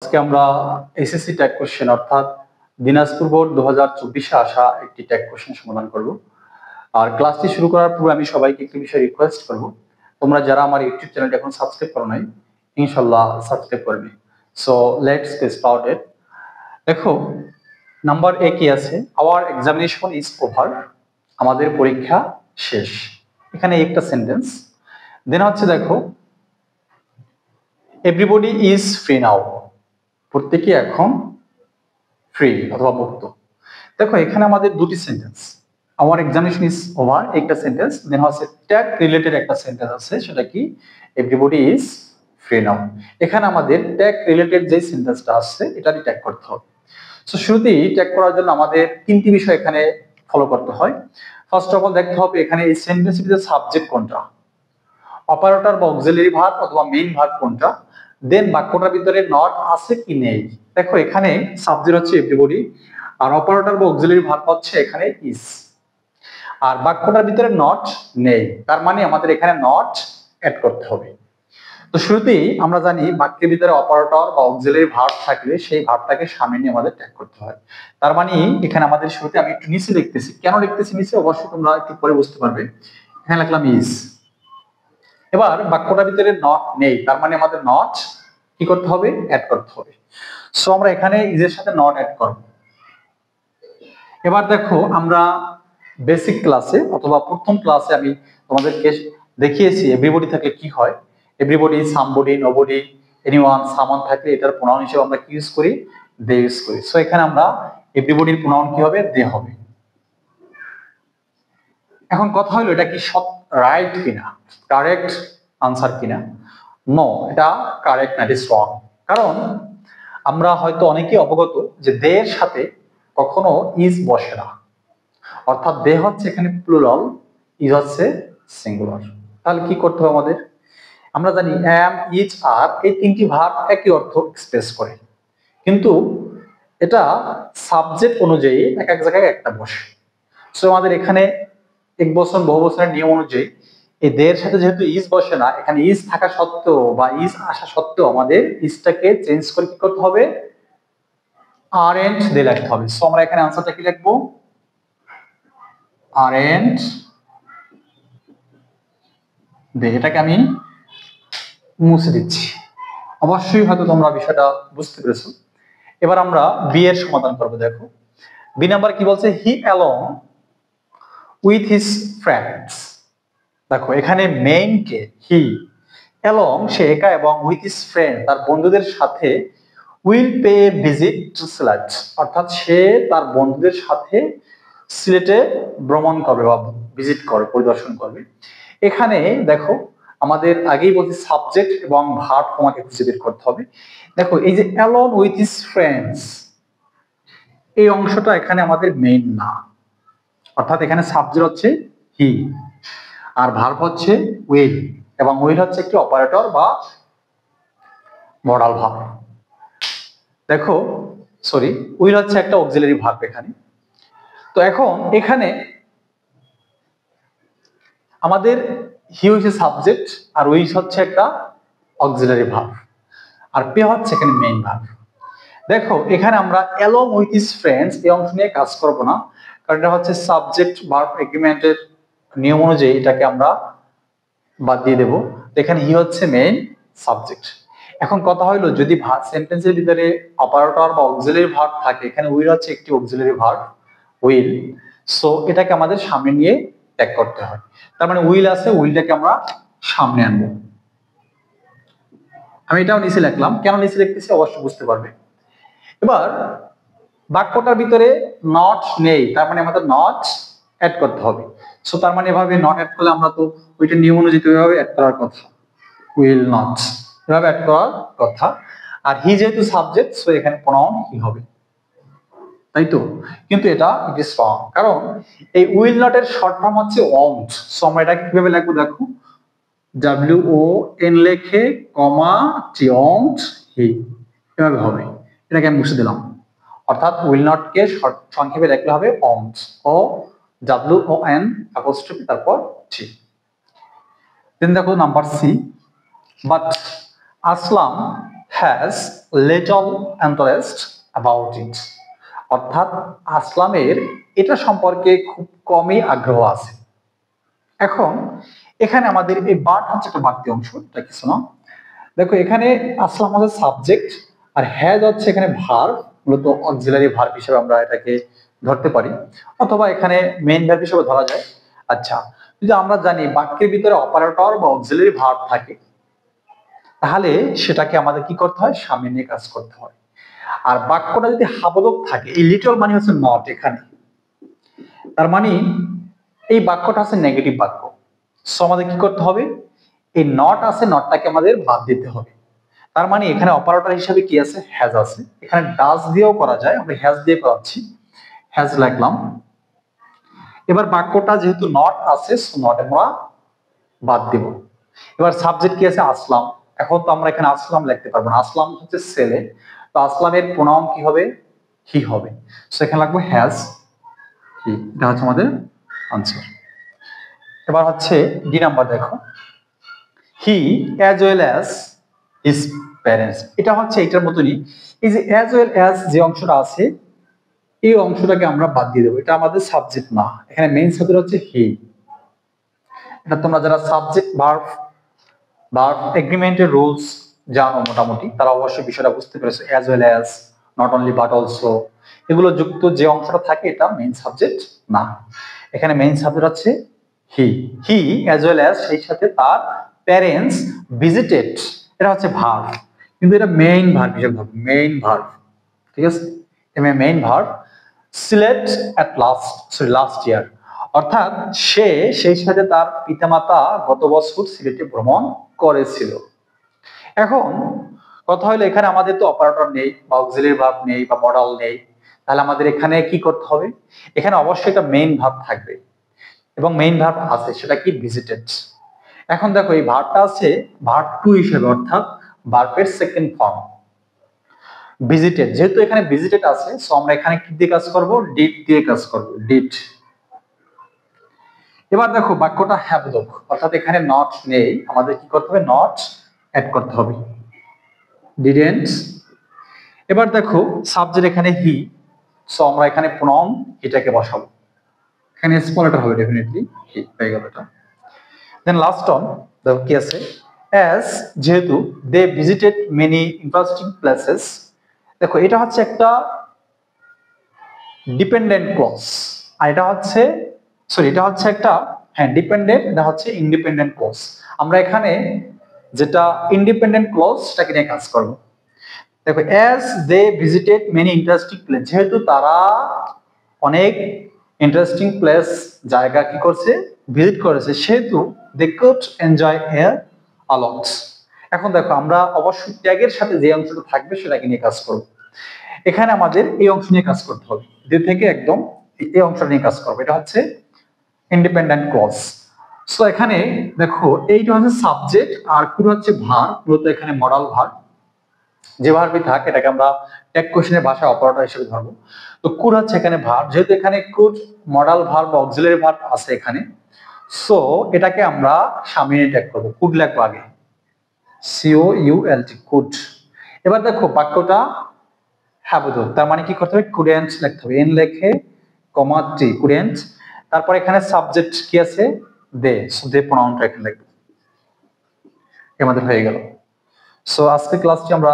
আজকে আমরা SSC tag question অর্থাৎ দিনাজপুর বোর্ড 2024-এ আসা একটি ট্যাগ কোশ্চেন সমাধান করব। আর ক্লাসটি শুরু করার পূর্বে আমি সবাইকে একটি বিষয় রিকোয়েস্ট করব, তোমরা যারা আমার ইউটিউব চ্যানেলটি এখন সাবস্ক্রাইব করো নাই, ইনশাআল্লাহ সাবস্ক্রাইব করবে। So let's get started. দেখো, নাম্বার এ কি আছে? আওয়ার এক্সামিনেশন ইজ ওভার, আমাদের পরীক্ষা শেষ। এখানে একটা সেন্টেন্স। দেন হচ্ছে দেখো, এভরিবডি ইজ ফ্রি নাও, প্রত্যেকে এখন ফ্রি অথবা মুক্ত। দেখো, এখানে আমাদের দুটি sentence, our examination is over একটা সেন্টেন্স, দেন হচ্ছে ট্যাগ রিলেটেড একটা সেন্টেন্স আছে, সেটা কি এভরিবডি ইজ ফ্রি নাও। এখানে আমাদের ট্যাগ রিলেটেড যে সেন্টেন্সটা আছে এটারই ট্যাগ করতে হবে। সো শুরুতেই ট্যাগ করার জন্য আমাদের তিনটি বিষয় এখানে ফলো করতে হয়। ফার্স্ট অফ অল দেখতে হবে এখানে এই সেন্টেন্সটিতে সাবজেক্ট কোনটা, অপারেটর বা অক্সিলারি ভার্ব অথবা মেইন ভার্ব কোনটা, দেন বাক্যটার ভিতরে নট আছে কি নেই। দেখো, এখানে সাবজেক্ট হচ্ছে এভরিবডি, আর অপারেটর বা অক্সিলারি ভার্ব হচ্ছে এখানে ইজ, আর বাক্যটার ভিতরে নট নেই, তার মানে আমাদের এখানে নট অ্যাড করতে হবে। তো শুরুতেই আমরা জানি বাক্যের ভিতরে অপারেটর বা অক্সিলারি ভার্ব থাকলে সেই ভার্বটাকে সামনে নিয়ে আমাদের ট্যাগ করতে হয়। তার মানে এখানে আমাদের শুরুতে আমি একটু নিচে লিখতেছি, কেন লিখতেছি নিচে অবশ্যই তোমরা একটু পরে বুঝতে পারবে। এখানে লিখলাম ইজ। এবার বাক্যটার ভিতরে নট নেই, তার মানে আমাদের নট কি করতে হবে, অ্যাড করতে হবে। সো আমরা এখানে ইজের সাথে নট অ্যাড করব। এবার দেখো, আমরা বেসিক ক্লাসে অথবা প্রথম ক্লাসে আমি তোমাদেরকে দেখিয়েছি এভরিবডি থাকলে কি হয়। এভরিবডি, সামবডি, নোবডি, এনিওয়ান, সামান থাকলে এটার প্রোনাউন হিসেবে আমরা কি ইউজ করি, দে ইউজ করি। সো এখানে আমরা এভরিবডির প্রোনাউন কি হবে, দে হবে। এখন কথা হলো এটা কি রাইট কিনা, কারেক্ট আনসার কিনা? নো, এটা কারেক্ট না, ইট ইজ রং। কারণ আমরা হয়তো অনেকেই অবগত যে দে এর সাথে কখনো ইজ বসে না, অর্থাৎ দে হচ্ছে এখানে প্লুরাল, ইজ হচ্ছে সিঙ্গুলার। তাহলে কি করতে হবে আমাদের? আমরা জানি অ্যাম, ইজ, আর এই তিনটি ভার্ব একই অর্থ এক্সপ্রেস করে, কিন্তু এটা সাবজেক্ট অনুযায়ী এক এক জায়গায় একটা বসে। সো আমাদের এখানে এক বছর বহু বছরের নিয়ম অনুযায়ী এই দের সাথে যেহেতু ইজ বসে না, এখানে ইজ থাকা সত্ত্বেও বা ইজ আসা সত্ত্বেও আমাদের ইজটাকে চেঞ্জ করে কি করতে হবে, আর এন্ড দে লিখতে হবে। সো আমরা এখানে আনসারটা কি লিখবো, আর এন্ড দে। এটাকে আমি মুছে দিচ্ছি। অবশ্যই হয়তো তোমরা বিষয়টা বুঝতে পেরেছো। এবার আমরা বি এর সমাধান করবো। দেখো, বি নাম্বার কি বলছে, হি অ্যালং উইথ হিজ ফ্রেন্ডস। দেখো, এখানে মেইন কে, হি, অ্যালং সে একা, এবং উইথ হিজ ফ্রেন্ড তার বন্ধুদের সাথে, will pay visit to Sylhet অর্থাৎ সে তার বন্ধুদের সাথে সিলেটে ভ্রমণ করবে বা ভিজিট করবে, পরিদর্শন করবে। এখানে দেখো, আমাদের আগেই বলছি সাবজেক্ট এবং ভার্ব তোমাকে খুঁজে বের করতে হবে। দেখো, এই যে অ্যালং উইথ হিজ ফ্রেন্ডস, এই অংশটা এখানে আমাদের মেইন না, অর্থাৎ এখানে সাবজেক্ট হচ্ছে হি আর ভার্ব হচ্ছে উইল, এবং উইল হচ্ছে একটি অপারেটর বা মডাল ভার্ব। দেখো, সরি, উইল হচ্ছে একটা অক্সিলারি ভার্ব এখানে। তো এখন এখানে আমাদের হি হচ্ছে সাবজেক্ট আর উইল হচ্ছে একটা অক্সিলারি ভার্ব, আর পে হচ্ছে এখানে মেইন ভার্ব। দেখো, এখানে আমরা অ্যালং উইথ হিজ ফ্রেন্ডস এই অংশ নিয়ে কাজ করব না, কারণ এটা হচ্ছে সাবজেক্ট ভার্ব এগ্রিমেন্টের নিয়ম অনুযায়ী এটাকে আমরা বাদ দিয়ে দেবো। এখানে হি হচ্ছে মেইন সাবজেক্ট। এখন কথা হলো, যদি সেন্টেন্সের ভিতরে অপারেটর বা অক্সিলারি ভার্ব থাকে, এখানে উইল হচ্ছে একটি অক্সিলারি ভার্ব, উইল। সো এটাকে আমাদের সামনে নিয়ে ট্যাগ করতে হয়। তার মানে উইল আছে, উইলটাকে আমরা সামনে আনবো। আমি এটাও নিচে লিখলাম, কেন নিচে লিখতেছি অবশ্যই বুঝতে পারবে। এবার বাক্যটার ভিতরে নট নেই, তার মানে আমাদের নট অ্যাড করতে হবে। সো তার মানে এভাবে নট অ্যাড করলে আমরা তো ওইটা নিয়ম অনুযায়ী এভাবে অ্যাড করার কথা, উইল নট এভাবে অ্যাড করার কথা। আর হি যেহেতু সাবজেক্ট, সো এখানে প্রোনাউন হি হবে, তাই তো? কিন্তু এটা ইট ইজ রং, কারণ এই উইল নট এর শর্ট ফর্ম হচ্ছে ওয়ন্ট। সো আমরা এটা কিভাবে লিখবো, দেখো, ডাব্লিউ ও এন লেখে কমা টি, ওয়ন্ট হি, এভাবে হবে। এটাকে আমি মুছে দিলাম, অর্থাৎ উইল নট কে সংক্ষেপে লিখলে হবে won't, O W O N apostrophe তারপর টি। দেন দেখো number C, but Aslam has little interest about it, অর্থাৎ আসলামের এটা সম্পর্কে খুব কমই আগ্রহ আছে। এখন এখানে আমাদের এই বাট হচ্ছে একটা বাড়তি অংশ, এটা কিছু না। দেখো এখানে আসলাম হচ্ছে সাবজেক্ট আর হ্যাজ হচ্ছে এখানে ভার্ব, মূলত অক্সিলারি ভার্ব হিসেবে আমরা এটাকে ধরতে পারি, অথবা এখানে মেইন ভার্ব হিসেবে ধরা যায়। আচ্ছা, যদি আমরা জানি বাক্যের ভিতরে অপারেটর বা অক্সিলারি ভার্ব থাকে, তাহলে সেটাকে আমাদের কি করতে হয়, সামনে নিয়ে কাজ করতে হয়। আর বাক্যটা যদি হাবোধক থাকে, এই লিটল মানে হচ্ছে নট, এখানে তার মানে এই বাক্যটা আছে নেগেটিভ বাক্য। সো আমাদের কি করতে হবে, এই নট আছে, নটটাকে আমাদের বাদ দিতে হবে। তার মানে এখানে অপারেটর হিসেবে কি আছে, হ্যাজ আছে। এখানে ডাজ দিয়েও করা যায়, আমরা হ্যাজ দিয়ে করাচ্ছি, হ্যাজ লিখলাম। এবার বাক্যটা যেহেতু নট আছে, সো নট আমরা বাদ দিব। এবার সাবজেক্ট কি আছে, আসলাম। এখন তো আমরা এখানে আসলাম লিখতে পারবো না, আসলাম হচ্ছে ছেলে, তো আসলামের প্রোনাউন কি হবে, হি হবে। সো এখানে লাগবে হ্যাজ হি, এটা হচ্ছে আমাদের আনসার। এবার হচ্ছে ডি নাম্বার, দেখো হি as well as his parents, এটা হচ্ছে এটার মতনই। এই যে অ্যাজ ওয়েল অ্যাজ যে অংশটা আছে, এই অংশটাকে আমরা বাদ দিয়ে দেবো, এটা আমাদের সাবজেক্ট না, এখানে মেইন সাবজেক্ট হচ্ছে হি। এটা তোমরা যারা সাবজেক্ট ভার্ব এগ্রিমেন্টের রুলস জানো মোটামুটি, তারা অবশ্যই বিষয়টা বুঝতে পেরেছো। As well as, not only but also, এগুলো যুক্ত যে অংশটা থাকে এটা মেইন সাবজেক্ট না। এখানে মেইন সাবজেক্ট হচ্ছে হি। হি অ্যাজ ওয়েল অ্যাজ, সেই সাথে তার প্যারেন্টস ভিজিটেড, এটা হচ্ছে ভার্ব, কিন্তু এটা মেইন ভার্ব হিসেবে ধরবে, মেইন ভার্ব, ঠিক আছে, main verb. Sylhet at last year, অর্থাৎ সে সেই সাথে তার পিতামাতা গত বছর সিলেটে ভ্রমণ করেছিল। এখন কথা হলো এখানে আমাদের তো অপারেটর নেই বা অক্সিলারি ভার্ব নেই বা মডাল নেই, তাহলে আমাদের এখানে কি করতে হবে, এখানে অবশ্যই একটা মেইন ভার্ব থাকবে, এবং মেইন ভার্ব আছে, সেটা কি, ভিজিটেড। এখন দেখো এই ভার্বটা আছে ভার্ব টু হিসেবে, অর্থাৎ ভার্বের সেকেন্ড ফর্ম ভিজিটেড। যেহেতু এখানে ভিজিটেড আছে, সো আমরা এখানে কি দিয়ে কাজ করব, ডিড দিয়ে কাজ করব, ডিড। এবার দেখো বাক্যটা হ্যাবোধক, অর্থাৎ এখানে নট নেই, আমাদের কি করতে হবে, নট অ্যাড করতে হবে, ডিডেন্ট। এবার দেখো সাবজেক্ট এখানে হি, সো আমরা এখানে প্রনাউন এটাকে বসাবো, এখানে স্মল লেটার হবে ডেফিনেটলি, হি হয়ে গেল এটা। দেন লাস্ট অন দেখো কি আছে, অ্যাজ, যেহেতু they visited many interesting places. দেখো এটা হচ্ছে একটা ডিপেন্ডেন্ট ক্লজ, আর এটা হচ্ছে, সরি এটা হচ্ছে একটা, হ্যাঁ ডিপেন্ডেন্ট, এটা হচ্ছে ইন্ডিপেন্ডেন্ট ক্লজ। আমরা এখানে যেটা ইন্ডিপেন্ডেন্ট ক্লজ সেটাকে নিয়ে কাজ করব। দেখো as they visited many interesting place, যেহেতু তারা অনেক ইন্টারেস্টিং প্লেস, জায়গা কি করছে, ভিজিট করেছে, সেহেতু দে কুড এনজয় হিয়ার আ লট। এখন দেখো আমরা অবশ্যই ট্যাগের সাথে যে অংশটা থাকবে সেটাকে নিয়ে কাজ করব। এখানে আমাদের এই অংশ নিয়ে কাজ করতে হবে, দুই থেকে একদম এই অংশটা নিয়ে কাজ করবো, এটা হচ্ছে ইন্ডিপেন্ডেন্ট ক্লজ। সো এখানে দেখো এইটা হচ্ছে সাবজেক্ট আর কুড হচ্ছে ভার্ব, মূলত এখানে মডাল ভার্ব, যে ভার্বই থাক এটাকে আমরা ট্যাগ কোশ্চেনের ভাষায় অপারেটর হিসেবে ধরবো। তো কুড হচ্ছে এখানে ভার্ব, যেহেতু এখানে কুড মডাল ভার্ব বা অক্সিলারি ভার্ব আছে এখানে, সো এটাকে আমরা সামনে ট্যাগ করবো, কুড লিখবো আগে, COULT, কুড। এবার দেখো বাক্যটা হ্যাবোধক, তার মানে কি করতে হবে, কুডেন্ট লিখতে হবে, এন লেখে কমা টি, কুডেন্ট। তারপর এখানে সাবজেক্ট কি আছে, দে, সো দে প্রনাউনটা এখানে লিখবো, আমাদের হয়ে গেল। সো আজকে ক্লাসটি আমরা